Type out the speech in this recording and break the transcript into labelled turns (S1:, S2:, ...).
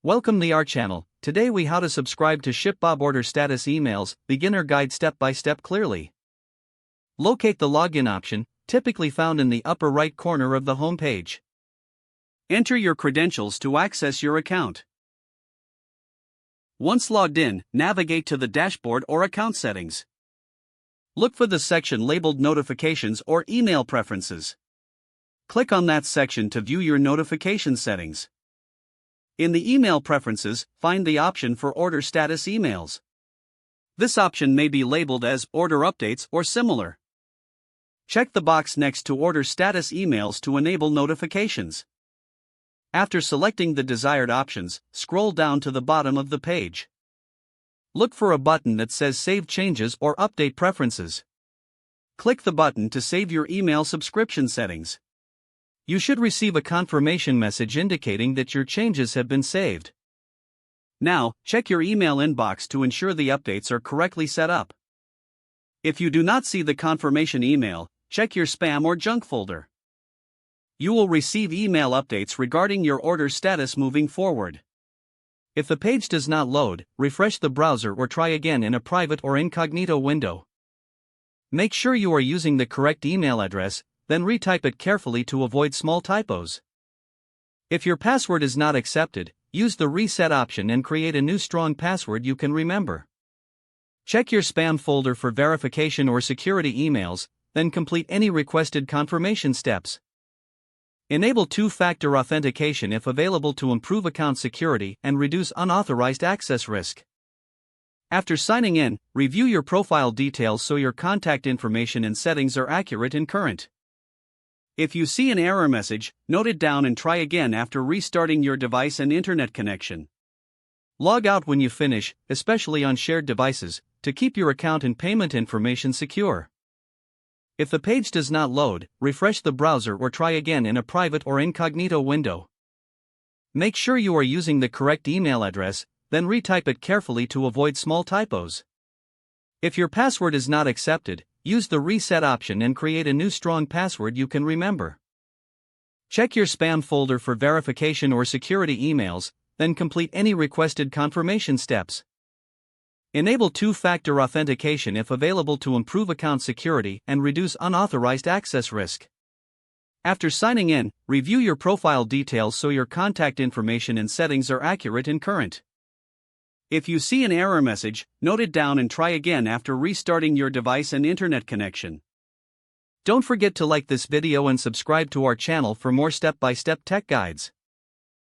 S1: Welcome to our channel. Today we how to subscribe to ShipBob order status emails, beginner guide step by step clearly. Locate the login option, typically found in the upper right corner of the home page. Enter your credentials to access your account. Once logged in, navigate to the dashboard or account settings. Look for the section labeled Notifications or Email Preferences. Click on that section to view your notification settings. In the Email Preferences, find the option for Order Status Emails. This option may be labeled as Order Updates or similar. Check the box next to Order Status Emails to enable notifications. After selecting the desired options, scroll down to the bottom of the page. Look for a button that says Save Changes or Update Preferences. Click the button to save your email subscription settings. You should receive a confirmation message indicating that your changes have been saved. Now, check your email inbox to ensure the updates are correctly set up. If you do not see the confirmation email, check your spam or junk folder. You will receive email updates regarding your order status moving forward. If the page does not load, refresh the browser or try again in a private or incognito window. Make sure you are using the correct email address, then retype it carefully to avoid small typos. If your password is not accepted, use the reset option and create a new strong password you can remember. Check your spam folder for verification or security emails, then complete any requested confirmation steps. Enable two-factor authentication if available to improve account security and reduce unauthorized access risk. After signing in, review your profile details so your contact information and settings are accurate and current. If you see an error message, note it down and try again after restarting your device and internet connection. Log out when you finish, especially on shared devices, to keep your account and payment information secure. If the page does not load, refresh the browser or try again in a private or incognito window. Make sure you are using the correct email address, then retype it carefully to avoid small typos. If your password is not accepted, use the reset option and create a new strong password you can remember. Check your spam folder for verification or security emails, then complete any requested confirmation steps. Enable two-factor authentication if available to improve account security and reduce unauthorized access risk. After signing in, review your profile details so your contact information and settings are accurate and current. If you see an error message, note it down and try again after restarting your device and internet connection. Don't forget to like this video and subscribe to our channel for more step-by-step tech guides.